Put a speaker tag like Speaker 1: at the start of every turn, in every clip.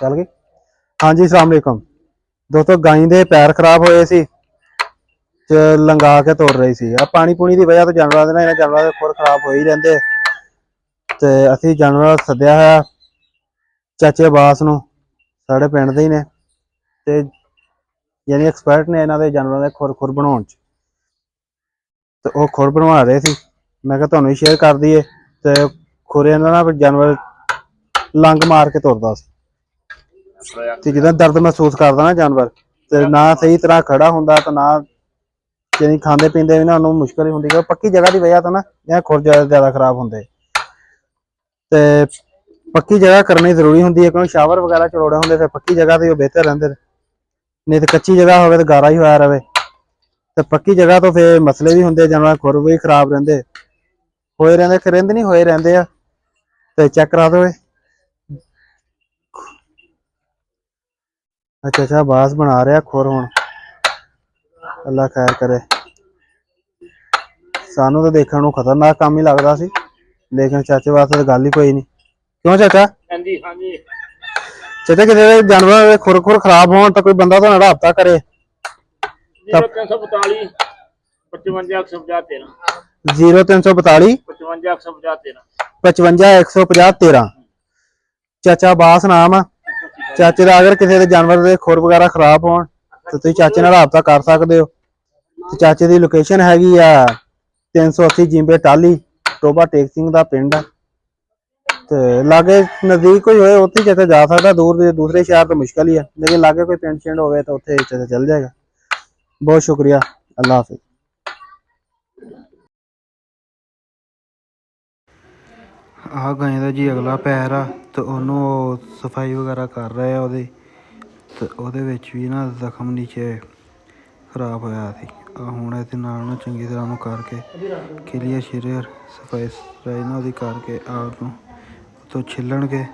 Speaker 1: ਚੱਲ ਗਈ। ਹਾਂਜੀ ਸਲਾਮ ਅਲੈਕੁਮ ਦੋਸਤੋ, ਗਾਈ ਦੇ ਪੈਰ ਖਰਾਬ ਹੋਏ ਸੀ ਤੇ ਲੰਗਾ ਕੇ ਤੋੜ ਰਹੀ ਸੀ। ਆ ਪਾਣੀ ਪੂਣੀ ਦੀ ਵਜ੍ਹਾ ਤੋਂ ਜਾਨਵਰਾਂ ਦੇ ਨਾਲ ਇਹਨਾਂ ਜਾਨਵਰਾਂ ਦੇ ਖੁਰ ਖਰਾਬ ਹੋ ਹੀ ਰਹਿੰਦੇ ਤੇ ਅਸੀਂ ਜਾਨਵਰ ਸੱਦਿਆ ਹੋਇਆ ਚਾਚੇ ਬਾਸ ਨੂੰ, ਸਾਡੇ ਪਿੰਡ ਦੇ ਹੀ ਨੇ ਤੇ ਯਾਨੀ ਐਕਸਪਰਟ ਨੇ ਇਹਨਾਂ ਦੇ ਜਾਨਵਰਾਂ ਦੇ ਖੁਰ ਬਣਾਉਣ ਚ। ਤੇ ਉਹ ਖੁਰ ਬਣਵਾ ਰਹੇ ਸੀ, ਮੈਂ ਕਿਹਾ ਤੁਹਾਨੂੰ ਵੀ ਸ਼ੇਅਰ ਕਰ ਦਈਏ। ਤੇ ਖੁਰ ਇਹਨਾਂ ਨਾਲ ਜਾਨਵਰ ਲੰਗ ਮਾਰ ਕੇ ਤੁਰਦਾ ਸੀ ਤੇ ਜਿੱਦਾਂ ਦਰਦ ਮਹਿਸੂਸ ਕਰਦਾ ਨਾ ਜਾਨਵਰ, ਤੇ ਨਾ ਸਹੀ ਤਰ੍ਹਾਂ ਖੜਾ ਹੁੰਦਾ ਤੇ ਨਾ ਜਾਨੀ ਖਾਂਦੇ ਪੀਂਦੇ ਵੀ ਨਾ ਉਹਨੂੰ ਮੁਸ਼ਕਲ ਹੀ ਹੁੰਦੀ ਕਿ ਪੱਕੀ ਜਗ੍ਹਾ ਦੀ ਵਜ੍ਹਾ ਤੋਂ ਨਾ ਇਹ ਖੁਰ ਜ਼ਿਆਦਾ ਖਰਾਬ ਹੁੰਦੇ। ਤੇ ਪੱਕੀ ਜਗ੍ਹਾ ਕਰਨੀ ਜ਼ਰੂਰੀ ਹੁੰਦੀ ਹੈ ਕਿਉਂਕਿ ਸ਼ਾਵਰ ਵਗੈਰਾ ਚਲੋੜੇ ਹੁੰਦੇ ਤੇ ਪੱਕੀ ਜਗ੍ਹਾ ਤੇ ਉਹ ਬਿਹਤਰ ਰਹਿੰਦੇ ਨੇ, ਨਹੀਂ ਤੇ ਕੱਚੀ ਜਗ੍ਹਾ ਹੋਵੇ ਤੇ ਗਾਰਾ ਹੀ ਹੋਇਆ ਰਵੇ। ਤੇ ਪੱਕੀ ਜਗ੍ਹਾ ਤੋਂ ਫਿਰ ਮਸਲੇ ਵੀ ਹੁੰਦੇ, ਜਾਨਵਰ ਖੁਰ ਵੀ ਖਰਾਬ ਰਹਿੰਦੇ ਹੋਏ ਰਹਿੰਦੇ ਨਹੀਂ ਹੋਏ ਰਹਿੰਦੇ ਆ। ਤੇ ਚੈੱਕ ਕਰਾ ਦੋ। ਅੱਛਾ ਬਾਸ ਬਣਾ ਰਿਹਾ ਖੁਰ, ਹੁਣ ਅੱਲਾ ਖੈਰ ਕਰੇ। ਸਾਨੂੰ ਤਾਂ ਦੇਖਣ ਨੂੰ ਖਤਰਨਾਕ ਕੰਮ ਹੀ ਲੱਗਦਾ ਸੀ, ਲੇਕਿਨ ਚਾਚੇ ਵਾਸਤੇ ਤਾਂ ਗੱਲ ਹੀ ਕੋਈ ਨਹੀਂ। ਕਿਉਂ ਚਾਚਾ? ਹਾਂਜੀ ਹਾਂਜੀ ਚਾਚਾ, ਕਿਤੇ ਜਾਨਵਰ ਖੁਰ ਖਰਾਬ ਹੋਣ ਤਾਂ ਕੋਈ ਬੰਦਾ ਤੁਹਾਡਾ ਰਾਬਤਾ ਕਰੇ।
Speaker 2: 0342 55 150 13
Speaker 1: 0342
Speaker 2: 55 150 13
Speaker 1: ਚਾਚਾ ਬਾਸ ਨਾਮ ਆ ਚਾਚੇ ਦਾ। ਅਗਰ ਕਿਸੇ ਦੇ ਜਾਨਵਰ ਦੇ ਖੁਰ ਵਗੈਰਾ ਖਰਾਬ ਹੋਣ ਤਾਂ ਤੁਸੀਂ ਚਾਚੇ ਨਾਲ ਰਾਬਤਾ ਕਰ ਸਕਦੇ ਹੋ। ਤੇ ਚਾਚੇ ਦੀ ਲੋਕੇਸ਼ਨ ਹੈਗੀ ਆ 380 ਜਿੰਬੇ ਟਾਹਲੀ, ਟੋਬਾ ਟੇਕ ਸਿੰਘ ਦਾ ਪਿੰਡ ਆ। ਤੇ ਲਾਗੇ ਨਜ਼ਦੀਕ ਕੋਈ ਹੋਏ ਉੱਥੇ ਚਾਚਾ ਜਾ ਸਕਦਾ, ਦੂਰ ਦੇ ਦੂਸਰੇ ਸ਼ਹਿਰ ਤੋਂ ਮੁਸ਼ਕਲ ਹੀ ਆ, ਲੇਕਿਨ ਲਾਗੇ ਕੋਈ ਪਿੰਡ ਛਿੰਡ ਹੋਵੇ ਤਾਂ ਉੱਥੇ ਚਾਚਾ ਚੱਲ ਜਾਏਗਾ। ਬਹੁਤ ਸ਼ੁਕਰੀਆ, ਅੱਲਾ ਹਾਫਿਜ਼। ਆਹ ਗਾਂ ਦਾ ਜੀ ਅਗਲਾ ਪੈਰ ਆ ਤੇ ਉਹਨੂੰ ਸਫਾਈ ਵਗੈਰਾ ਕਰ ਰਹੇ ਆ ਉਹਦੀ, ਤੇ ਉਹਦੇ ਵਿੱਚ ਵੀ ਨਾ ਜ਼ਖਮ ਨੀਚੇ ਖਰਾਬ ਹੋਇਆ ਸੀ। ਹੁਣ ਇਹਦੇ ਨਾਲ ਨਾ ਚੰਗੀ ਤਰ੍ਹਾਂ ਉਹਨੂੰ ਕਰਕੇ ਕਲੀਅਰ ਸ਼ੀਅਰ ਸਫਾਈ ਨਾ ਉਹਦੀ ਕਰਕੇ ਆਪ ਨੂੰ ਉੱਥੋਂ ਛਿੱਲਣਗੇ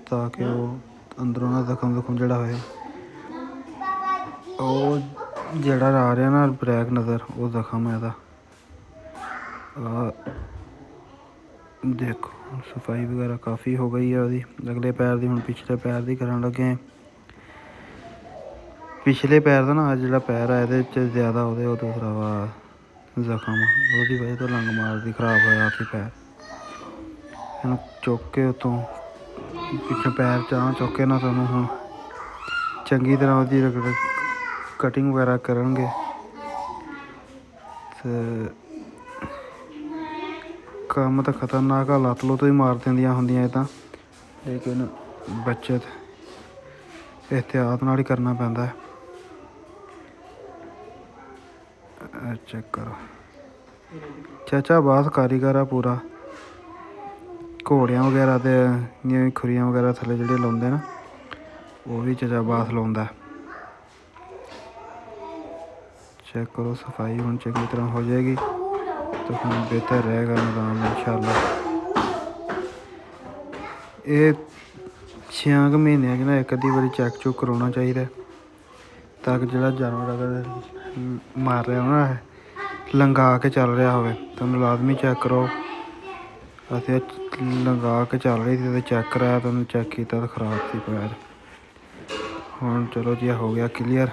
Speaker 1: ਤਾਂ ਕਿ ਉਹ ਅੰਦਰੋਂ ਨਾ ਜ਼ਖਮ ਜਿਹੜਾ ਹੋਏ ਉਹ ਜਿਹੜਾ ਆ ਰਿਹਾ ਨਾ ਬਲੈਕ ਨਜ਼ਰ, ਉਹ ਜ਼ਖਮ ਹੈ ਇਹਦਾ। ਦੇਖੋ ਸਫਾਈ ਵਗੈਰਾ ਕਾਫੀ ਹੋ ਗਈ ਹੈ ਉਹਦੀ ਅਗਲੇ ਪੈਰ ਦੀ। ਹੁਣ ਪਿਛਲੇ ਪੈਰ ਦੀ ਕਰਨ ਲੱਗੇ। ਪਿਛਲੇ ਪੈਰ ਦਾ ਨਾ ਜਿਹੜਾ ਪੈਰ ਆ ਇਹਦੇ 'ਚ ਜ਼ਿਆਦਾ ਉਹਦੇ ਉਹ ਦੂਸਰਾ ਵਾ ਜ਼ਖਮ, ਉਹਦੀ ਵਜ੍ਹਾ ਤੋਂ ਲੰਗ ਮਾਰਦੀ ਖਰਾਬ ਹੋਇਆ ਸੀ ਪੈਰ। ਇਹਨੂੰ ਚੁੱਕ ਕੇ ਉੱਤੋਂ ਪਿੱਛੋਂ ਪੈਰ ਚੁੱਕ ਕੇ ਨਾ ਤੁਹਾਨੂੰ ਹੁਣ ਚੰਗੀ ਤਰ੍ਹਾਂ ਉਹਦੀ ਕਟਿੰਗ ਵਗੈਰਾ ਕਰਨਗੇ। ਤੇ ਕੰਮ ਤਾਂ ਖਤਰਨਾਕ ਆ, ਲੱਤ ਲੁੱਤ ਵੀ ਮਾਰ ਦਿੰਦੀਆਂ ਹੁੰਦੀਆਂ ਇਹ ਤਾਂ, ਲੇਕਿਨ ਬੱਚਤ ਇਹਤਿਆਤ ਨਾਲ ਹੀ ਕਰਨਾ ਪੈਂਦਾ। ਚੈੱਕ ਕਰੋ, ਚਾਚਾ ਬਾਸ ਕਾਰੀਗਰ ਆ ਪੂਰਾ। ਘੋੜਿਆਂ ਵਗੈਰਾ ਤੇ ਜਿਵੇਂ ਖੁਰੀਆਂ ਵਗੈਰਾ ਥੱਲੇ ਜਿਹੜੇ ਲਾਉਂਦੇ ਨਾ, ਉਹ ਵੀ ਚਾਚਾ ਬਾਸ ਲਾਉਂਦਾ। ਚੈੱਕ ਕਰੋ, ਸਫਾਈ ਹੁਣ ਚੰਗੀ ਤਰ੍ਹਾਂ ਹੋ ਜਾਏਗੀ ਤਾਂ ਹੁਣ ਬਿਹਤਰ ਰਹੇਗਾ ਨਿਜ਼ਾਮ ਇੰਸ਼ਾਅੱਲਾ। ਇਹ 6 ਮਹੀਨਿਆਂ 'ਚ ਨਾ ਇੱਕ ਅੱਧੀ ਵਾਰੀ ਚੈੱਕ ਚੁੱਕ ਕਰਾਉਣਾ ਚਾਹੀਦਾ, ਤਾਂ ਕਿ ਜਿਹੜਾ ਜਾਨਵਰ ਅਗਰ ਮਾਰ ਰਿਹਾ ਨਾ ਲੰਘਾ ਕੇ ਚੱਲ ਰਿਹਾ ਹੋਵੇ ਤਾਂ ਉਹਨੂੰ ਲਾਜ਼ਮੀ ਚੈੱਕ ਕਰੋ। ਅਸੀਂ ਲੰਘਾ ਕੇ ਚੱਲ ਰਹੀ ਸੀ ਅਤੇ ਚੈੱਕ ਕਰਾਇਆ ਤਾਂ ਉਹਨੂੰ ਚੈੱਕ ਕੀਤਾ ਤਾਂ ਖਰਾਬ ਸੀ ਪੈਰ। ਹੁਣ ਚਲੋ ਜੀ ਹੋ ਗਿਆ ਕਲੀਅਰ।